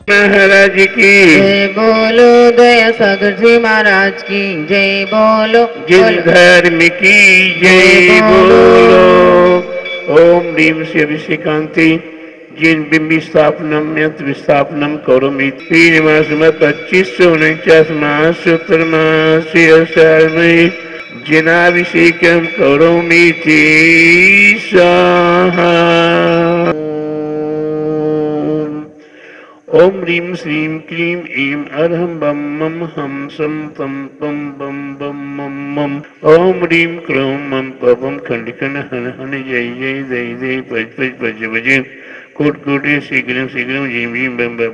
महाराज की जय बोलो दया सागर जी महाराज की जय बोलो। जिन धर्म की जय बोलो। ओम ह्रीं श्री अभिषेकांति जिन बिंबी स्थापनम यंत्र विस्थापनम करोमि 2549 मासोत्तर मासे असारमय जिनाभिषेकम करोमि स्वाहा। ओम ह्रीं श्रीं क्लीं ऐं अरहं बम मम हम सम तम पम बम बम मम मम। ओम ह्रीं क्लीं मम पवम खंड खंड हन हन जय जय जय जय पज पज पज पज कोट कोटे शीघ्रं शीघ्रं जीं भीं बम बम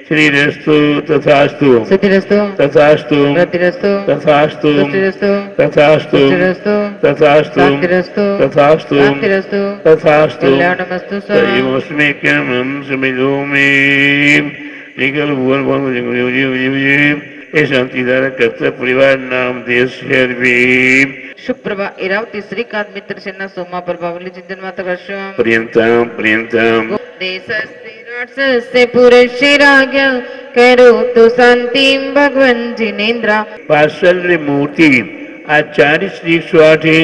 श्रीरस्तु तथास्तु सिद्धिरस्तु तथास्तु रतिरस्तु तथास्तु पुष्टिरस्तु तथास्तु पुष्टिरस्तु तथास्तु शांतिरस्तु तथास्तु शांतिरस्तु तथास्तु कल्याणमस्तु स्वाहा। तयोस्मे क्यमं समिधो मे निकल भुवन भवन ये शांतिधारा कर्ता परिवार नाम देश सर्वे सुप्रभा इरावती श्रीकांत मित्र सेना सोमा प्रभावली चिंतन माता कश्यम पर्यंतम पर्यंतम से पूरे शिराज्ञ करो तो शांति भगवान जिनेन्द्रा। वात्सल्य मूर्ति आचार्य श्री स्वाठी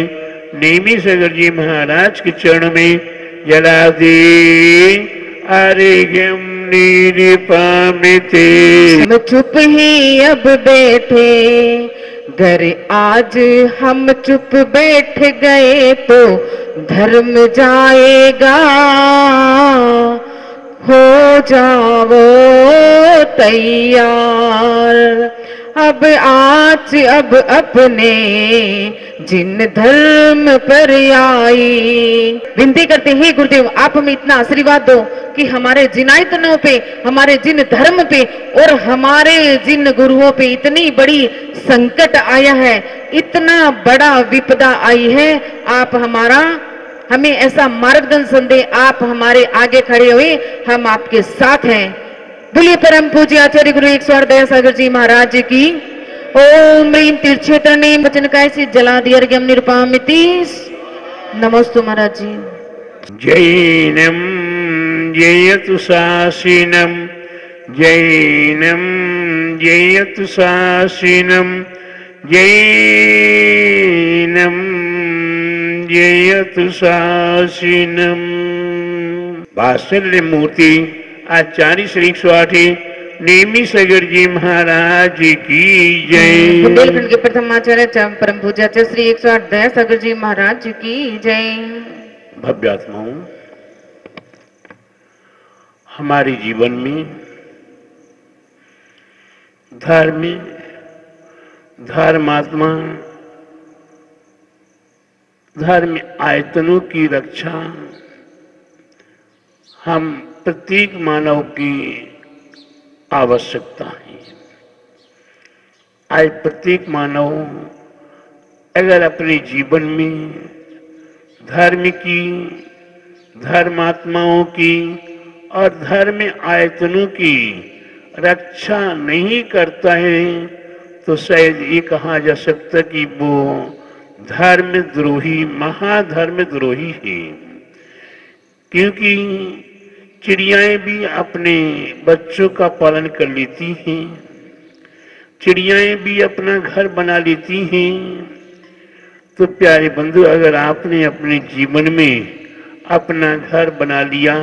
नेमी सागर जी महाराज के चरण में जला दे आरोग्यम निरुपामिते। हम चुप ही अब बैठे घर आज हम चुप बैठ गए तो धर्म जाएगा हो जाओ तैयार। अब आज अब अपने जिन धर्म पर आई विनती करते हैं गुरुदेव आप हमें इतना आशीर्वाद दो कि हमारे जिन आयतनों पे हमारे जिन धर्म पे और हमारे जिन गुरुओं पे इतनी बड़ी संकट आया है इतना बड़ा विपदा आई है आप हमें ऐसा मार्गदर्शन दे। आप हमारे आगे खड़े हुए हम आपके साथ हैं। बोलिए परम पूज्य आचार्य गुरु 108 दया सागर जी महाराज की। ओम ह्रीं तीर्थक्षेत्रणे वचनकाय से जलादिर्घ्यम निरुपामिति। नमोस्तु महाराज जी। जैनम जयतु शासिनम जैनम जयतु शासिनम जैनम जयतु शासिनम। वात्सल्य मूर्ति आचार्य श्री स्वाठी नेमी सागर जी महाराज की जय। बुंदेलखंड के प्रथम आचार्य परम पूज्य आचार्य श्री 108 दया सागर जी महाराज की जय। भव्यात्माओं हमारे जीवन में धर्मात्मा धर्म आयतनों की रक्षा हम प्रत्येक मानव की आवश्यकता है। आज प्रत्येक मानव अगर अपने जीवन में धर्म की धर्मात्माओं की और धर्म आयतनों की रक्षा नहीं करता है तो शायद ये कहा जा सकता कि वो धर्मद्रोही महाधर्मद्रोही है। क्योंकि चिड़ियाएं भी अपने बच्चों का पालन कर लेती हैं, चिड़ियाएं भी अपना घर बना लेती हैं। तो प्यारे बंधु अगर आपने अपने जीवन में अपना घर बना लिया,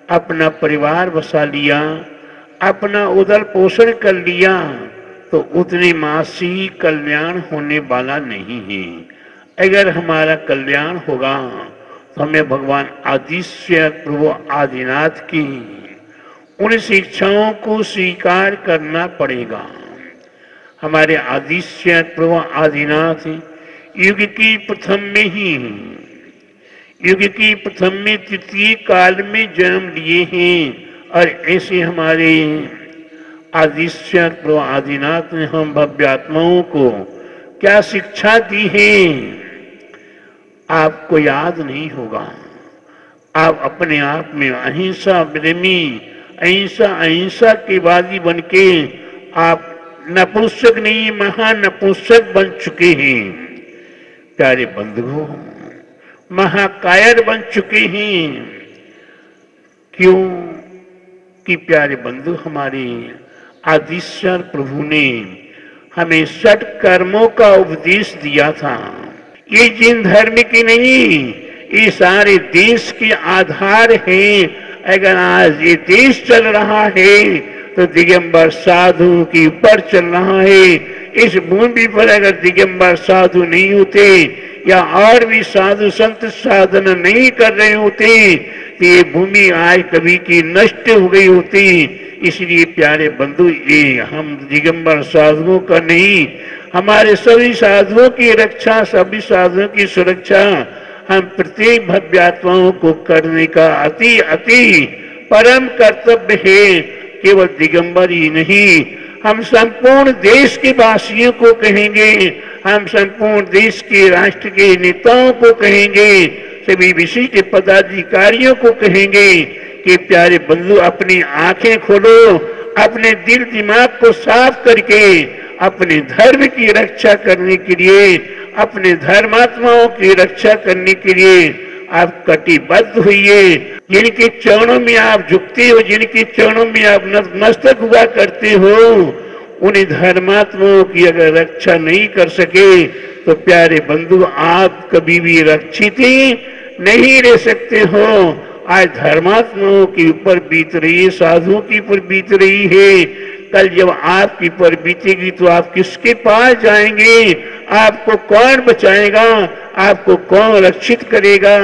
अपना परिवार बसा लिया, अपना उदर पोषण कर लिया तो उतने मास ही कल्याण होने वाला नहीं है। अगर हमारा कल्याण होगा तो हमें भगवान आदिश्य प्रभु आदिनाथ की उन शिक्षाओं को स्वीकार करना पड़ेगा। हमारे आदिश्य प्रभु आदिनाथ युग की प्रथम में तृतीय काल में जन्म लिए हैं और ऐसे हमारे आदिश्य प्रभु आदिनाथ ने हम भव्यात्माओं को क्या शिक्षा दी है आपको याद नहीं होगा। आप अपने आप में अहिंसा प्रेमी अहिंसा के वादी बन के आप नपुंसक नहीं महानपुंसक बन चुके हैं। प्यारे बंधुओं महाकायर बन चुके हैं। क्यों? कि प्यारे बंधु हमारे आदिश्वर प्रभु ने हमें 6 कर्मों का उपदेश दिया था। ये जिन धर्म की नहीं, ये सारे देश के आधार हैं। अगर आज ये देश चल रहा है तो दिगंबर साधु के ऊपर चल रहा है। इस भूमि पर अगर दिगंबर साधु नहीं होते या और भी साधु संत साधना नहीं कर रहे होते तो ये भूमि आज कभी की नष्ट हो गई होती। इसलिए प्यारे बंधु, ये हम दिगंबर साधुओं का नहीं, हमारे सभी साधुओं की रक्षा, सभी साधुओं की सुरक्षा हम प्रत्येक भव्यात्माओं को करने का अति अति परम कर्तव्य है। केवल दिगंबर ही नहीं, हम संपूर्ण देश के वासियों को कहेंगे, हम संपूर्ण देश के राष्ट्र के नेताओं को कहेंगे, सभी विशिष्ट पदाधिकारियों को कहेंगे कि प्यारे बंधु अपनी आंखें खोलो, अपने दिल दिमाग को साफ करके अपने धर्म की रक्षा करने के लिए, अपने धर्मात्माओं की रक्षा करने के लिए आप कटिबद्ध होइए। जिनके चरणों में आप झुकते हो, जिनके चरणों में आप नतमस्तक हुआ करते हो, उन्हें धर्मात्माओं की अगर रक्षा नहीं कर सके तो प्यारे बंधु आप कभी भी रक्षित ही नहीं रह सकते हो। आज धर्मात्माओं के ऊपर बीत रही है, साधुओं के ऊपर बीत रही है। कल जब आपके ऊपर बीतेगी तो आप किसके पास जाएंगे? आपको कौन बचाएगा? आपको कौन रक्षित करेगा?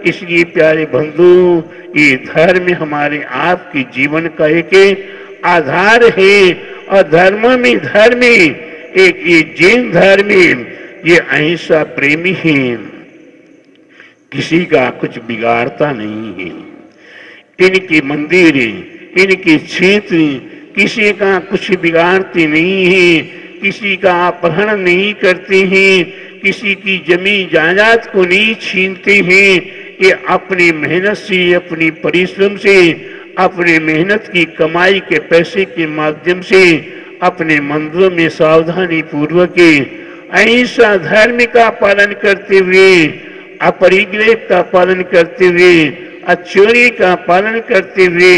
इसलिए प्यारे बंधु, ये धर्म हमारे आपके जीवन का एक आधार है। और धर्म में धर्म एक ये जैन धर्म, ये अहिंसा प्रेमी है, किसी का कुछ बिगाड़ता नहीं है। इनके मंदिर, इनके क्षेत्र किसी का कुछ बिगाड़ते नहीं है, किसी का अपहरण नहीं करते हैं, किसी की जमीन जायदाद को नहीं छीनते हैं। ये अपनी मेहनत से, अपनी परिश्रम से, अपने मेहनत की कमाई के पैसे के माध्यम से अपने मंदिरों में सावधानी पूर्वक अहिंसा धर्म का पालन करते हुए, अपरिग्रह का पालन करते हुए, अचोरी का पालन करते हुए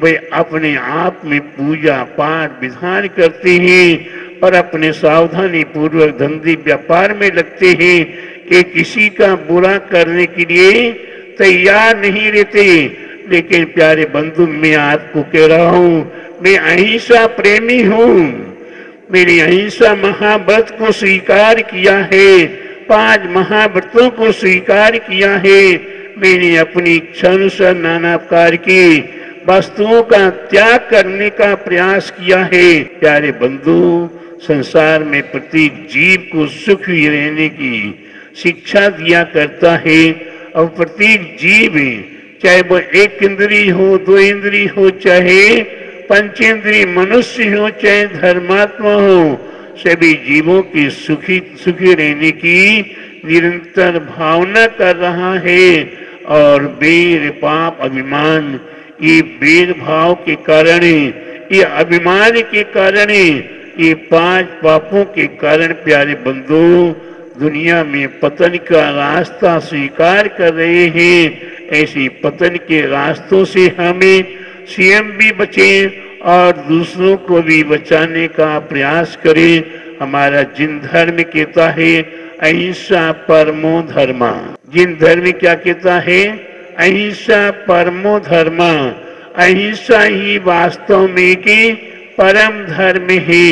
वे अपने आप में पूजा पाठ विधान करते हैं और अपने सावधानी पूर्वक धंधे व्यापार में लगते हैं कि किसी का बुरा करने के लिए तैयार नहीं रहते। लेकिन प्यारे बंधु, मैं आपको कह रहा हूँ, मैं अहिंसा प्रेमी हूँ। मैंने अहिंसा महाव्रत को स्वीकार किया है, 5 महाव्रतों को स्वीकार किया है। मैंने अपनी इच्छा अनुसार नाना प्रकार की वस्तुओं का त्याग करने का प्रयास किया है। प्यारे बंधु, संसार में प्रत्येक जीव को सुखी रहने की शिक्षा दिया करता है और प्रत्येक जीव, चाहे वो 1 इंद्रिय हो, 2 इंद्रिय हो, चाहे पंचेंद्रिय मनुष्य हो, चाहे धर्मात्मा हो, सभी जीवों की सुखी रहने की निरंतर भावना कर रहा है। और वेर पाप अभिमान, ये भेदभाव के कारण, ये अभिमान के कारण, ये 5 पापों के कारण प्यारे बंधु दुनिया में पतन का रास्ता स्वीकार कर रहे हैं। ऐसे पतन के रास्तों से हमें स्वयं भी बचें और दूसरों को भी बचाने का प्रयास करें। हमारा जिन धर्म कहता है अहिंसा परमो धर्मा, जिन धर्म क्या कहता है? अहिंसा परमो धर्मा। अहिंसा ही वास्तव में कि परम धर्म है।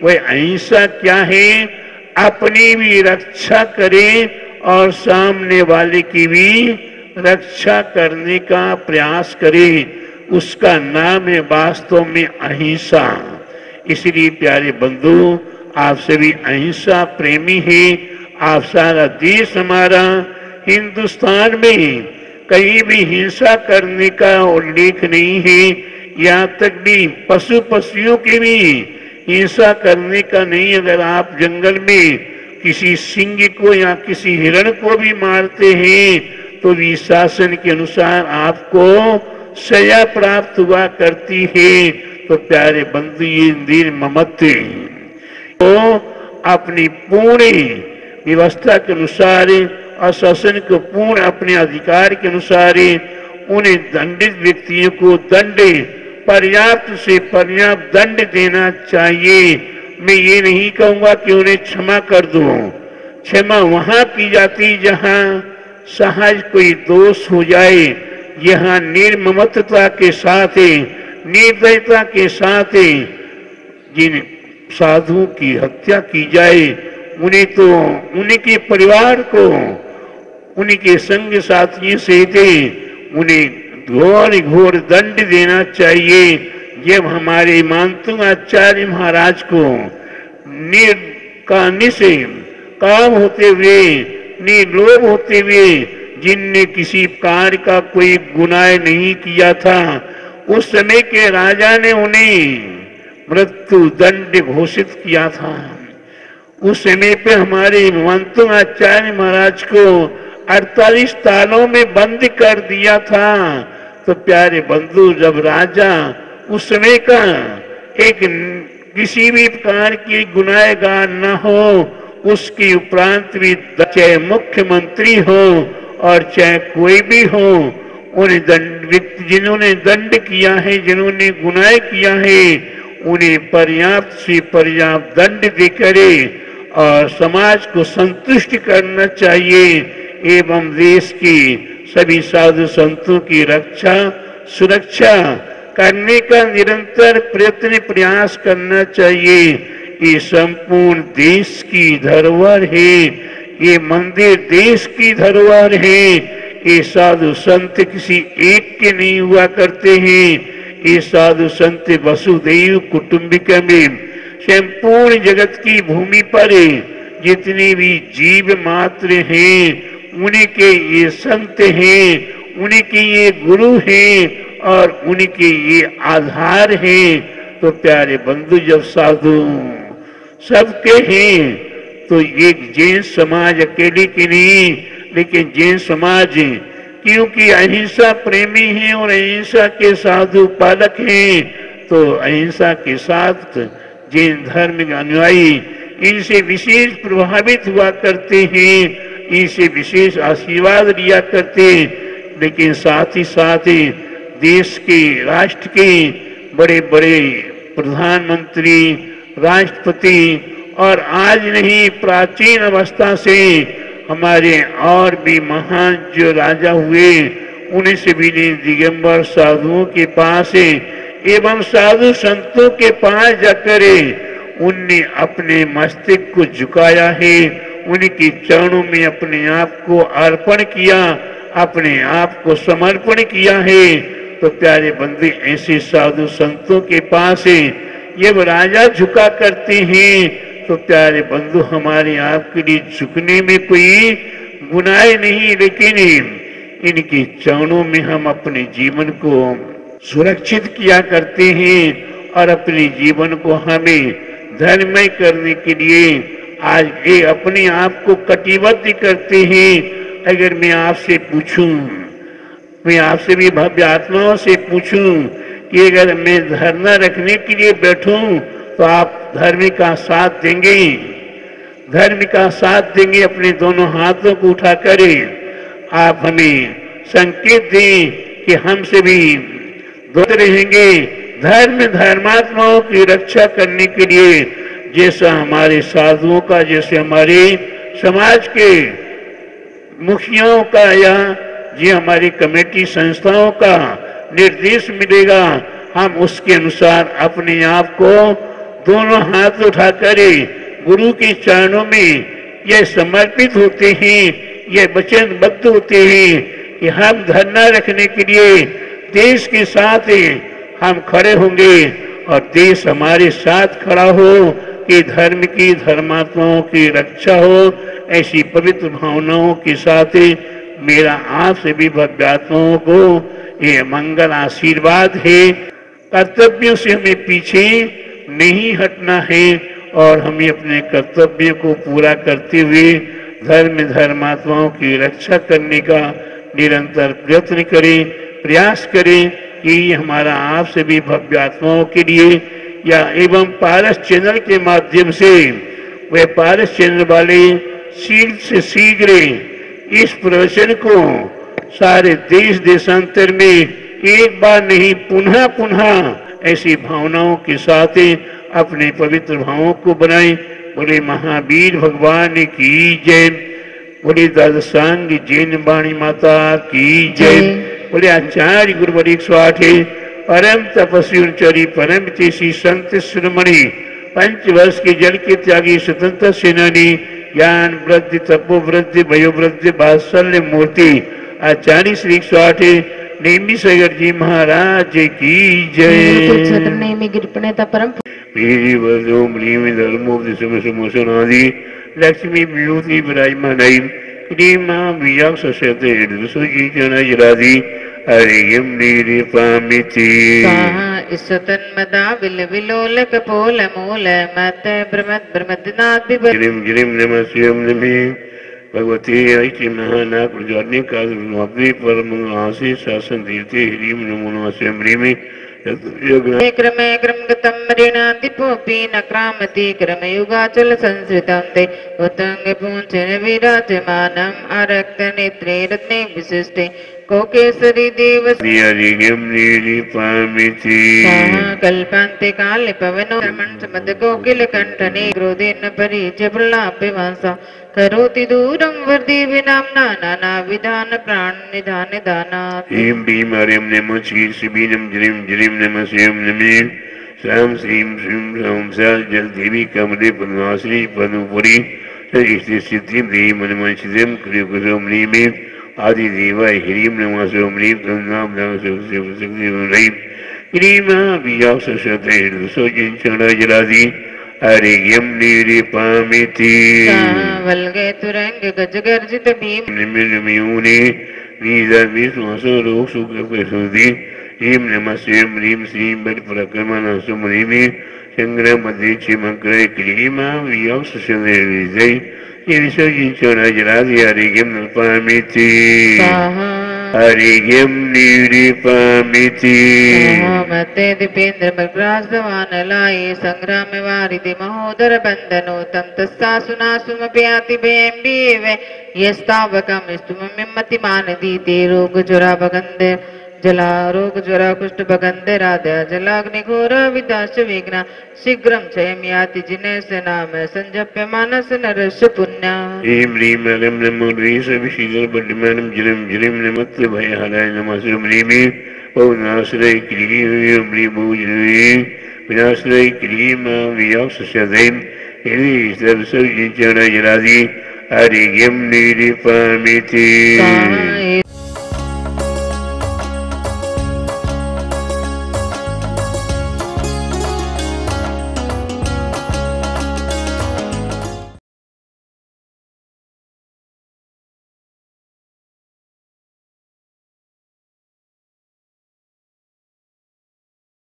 वह अहिंसा क्या है? अपनी भी रक्षा करें और सामने वाले की भी रक्षा करने का प्रयास करें। उसका नाम है वास्तव में अहिंसा। इसलिए प्यारे बंधु, आप सभी अहिंसा प्रेमी हैं। आप सारा देश हमारा हिंदुस्तान में कहीं भी हिंसा करने का उल्लेख नहीं है। यहाँ तक भी पशु पक्षियों की भी हिंसा करने का नहीं। अगर आप जंगल में किसी सिंह को या किसी हिरण को भी मारते हैं तो भी शासन के अनुसार आपको सजा प्राप्त हुआ करती है। तो प्यारे बंधु, ये इंद्रिय ममत्व तो अपनी पूर्ण व्यवस्था के अनुसार और शासन को पूर्ण अपने अधिकार के अनुसार उन्हें दंडित व्यक्तियों को दंड पर्याप्त से पर्याप्त दंड देना चाहिए। मैं ये नहीं कहूंगा कि उन्हें क्षमा कर दो। क्षमा वहां की जाती जहां सहज कोई दोष हो जाए। यहाँ निर्ममता के साथ, निर्दयता के साथ जिन साधुओं की हत्या की जाए, उन्हें तो उनके परिवार को, उनके संग साथियों सहित उन्हें घोर घोर दंड देना चाहिए। जब हमारे मानतुंग आचार्य महाराज को निर्कानी से काम होते हुए, निर्लोभ होते हुए, जिनने किसी कार्य का कोई गुनाह नहीं किया था, उस समय के राजा ने उन्हें मृत्यु दंड घोषित किया था। उस समय पे हमारे महंतुंग आचार्य महाराज को 48 तालों में बंद कर दिया था। तो प्यारे बंधु, जब राजा उस समय का एक किसी भी प्रकार की गुनाहगार न हो, उसके उपरांत भी चाहे मुख्यमंत्री हो और चाहे कोई भी हो, उन्हें जिन्होंने दंड किया है, जिन्होंने गुनाह किया है, उन्हें पर्याप्त से पर्याप्त दंड देकर और समाज को संतुष्ट करना चाहिए एवं देश की सभी साधु संतों की रक्षा सुरक्षा करने का निरंतर प्रयत्न प्रयास करना चाहिए। ये संपूर्ण देश की धरोहर है, ये मंदिर देश की धरोहर है। ये साधु संत किसी एक के नहीं हुआ करते हैं। ये साधु संत वसुदैव कुटुंबिकम में संपूर्ण जगत की भूमि पर जितने भी जीव मात्र हैं, उन्हीं के ये संत हैं, उन्हीं के ये गुरु हैं और उन्हीं के ये आधार हैं। तो प्यारे बंधु, जब साधु सबके हैं तो ये जैन समाज अकेले की नहीं, लेकिन जैन समाज क्योंकि अहिंसा प्रेमी हैं और अहिंसा के साधु पालक हैं, तो अहिंसा के साथ जैन धर्म के अनुयायी इनसे विशेष प्रभावित हुआ करते हैं, इनसे विशेष आशीर्वाद लिया करते। लेकिन साथ ही साथ देश के राष्ट्र के बड़े बड़े प्रधानमंत्री, राष्ट्रपति और आज नहीं प्राचीन अवस्था से हमारे और भी महान जो राजा हुए, उन्हीं से भी दिगंबर साधुओं के पास एवं साधु संतों के पास जाकर उनने अपने मस्तिष्क को झुकाया है, उनके चरणों में अपने आप को अर्पण किया, अपने आप को समर्पण किया है। तो प्यारे बंधु, ऐसे साधु संतों के पास जब राजा झुका करते हैं, तो प्यारे बंधु, हमारे आपके लिए झुकने में कोई गुनाह नहीं, लेकिन इनके चरणों में हम अपने जीवन को सुरक्षित किया करते हैं और अपने जीवन को हमें धर्ममय करने के लिए आज ये अपने आप को कटिबद्ध करते हैं। अगर मैं आपसे पूछूं, मैं आपसे भी भव्य आत्माओं से पूछूं कि अगर मैं धरना रखने के लिए बैठूं तो आप धर्म का साथ देंगे? धर्म का साथ देंगे? अपने दोनों हाथों को उठा कर आप हमें संकेत दें कि हमसे भी दूर रहेंगे धर्म धर्मात्माओं की रक्षा करने के लिए, जैसा हमारे साधुओं का, जैसे हमारे समाज के मुखियाओं का या ये हमारी कमेटी संस्थाओं का निर्देश मिलेगा, हम उसके अनुसार अपने आप को दोनों हाथ उठाकर गुरु के चरणों में यह समर्पित होते हैं, यह वचनबद्ध होते हैं कि हम धरना रखने के लिए देश के साथ हम खड़े होंगे और देश हमारे साथ खड़ा हो कि धर्म की धर्मात्माओं की रक्षा हो। ऐसी पवित्र भावनाओं के साथ मेरा आप सभी भव्यात्माओं को ये मंगल आशीर्वाद है। कर्तव्यों से हमें पीछे नहीं हटना है और हमें अपने कर्तव्य को पूरा करते हुए धर्म धर्मात्माओं की रक्षा करने का निरंतर प्रयत्न करें, प्रयास करें कि हमारा आप सभी भव्यात्माओं के लिए या एवं पारस चैनल के माध्यम से वह पारस चैनल वाले शीघ्र से शीघ्र इस प्रवचन को सारे देश देशांतर में एक बार नहीं पुनः पुनः ऐसी भावनाओं के साथ अपने पवित्र भावों को बनाए। बोले महावीर भगवान की जय। बोले द्वादशांग जैन वाणी माता की जय। बोले आचार्य गुरुवर 108 परम तपस्वी उनचारी परम तेसी संत शिरोमणि 5 वर्ष के जल के त्यागी स्वतंत्र सेनानी ज्ञान वृद्धि तपो वृद्धि भयो वृद्धि वात्सल्य मूर्ति आचार्य श्री 108 नेमी सागर जी महाराज की जय। नेमी गिरपणेता परम मेरी वजो मृमी धर्मोपदेश समोसनादि लक्ष्मी विभूति विराजमान क्रीमा वियाक सशते सुजी जनाजरादि हरियम निरिपामिति ईश्वतन्मदा विलोल कपोल मूल मत ब्रह्मदनाथ गिरिम गिरिम नमः शिवम नमः भगवती ऐति महाना प्रजाने का परम आशी शासन तीर्थे ह्रीम नमो नमः शिवम ह्रीमि क्रमे क्रम गतम मृणातिपोपी न क्रामति क्रम युगाचल संस्कृतं ते उत्तंग पुंचन विराजमानम् अरक्त नेत्रे रत्ने विशिष्टे कोकेसरी देव कल्पान्ते काले पवनो समद कोकिल कंठने क्रोधेन परिच प्रलापे वासा करोति दूरं वर्धि विनाम्ना नाना विधान प्राण निधान दानात्। ह्रीं भीं हरिं नमः श्री श्रीबीनं ज्रीं ज्रीं नमः शिवं नमः श्रां श्रीं श्रीं ह्रौं सा जल देवी कमले पद्माश्री पद्मपुरी सिद्धिं ह्रीं मनमंसितं क्रियकुसुम ह्रीं आदि देवाय ह्रीं नमः शिवं ह्रीं तन्नाम नमः शिवशक्ति ह्रीं ह्रीं वियास सशते सोजिंचणाजलादि हरियम निरिपामिति वल्गे तुरंग गजगर्जित भीम निमिर्मियूने नीदा विश्वासो रोग सुख प्रसूति ह्रीं नमः शिवं ह्रीं श्रीं बल प्रक्रमण सुमरिमि संग्रह मध्य चिमग्रह क्लीमा वियास सशते विजय ये विसर्जिंचणाजलादि हरियम निरिपामिति हरियम निरिपामिति मते दीपेन्द्र मग्रासवान लाये संग्राम वारिधि महोदर बंधनो तम तस्सा सुनासुमप्याति भयं बीवे यस्तावकम स्तुममिमति मानदीते रोग जुरा भगंदे जला रोग ज्वरा कुष्ठ भगंदे राधा जलाग्नि घोर विदाश विघ्न शीघ्रं क्षयं याति जिनेश नाम संजप्य मानस नरस्य पुण्य। ह्रीं ह्रीं ह्रीं नमो द्वेष विशील बलिमानं जिरं जिरं नमस्ते भयहराय नमः शिवं ह्रीं पौनाश्रय क्लीं ह्रीं भूजने विनाश्रय क्लीं वियासस्यदैं ह्रीं सर्वसर्वजिञ्चणाजलादि हरियं निरिपामिति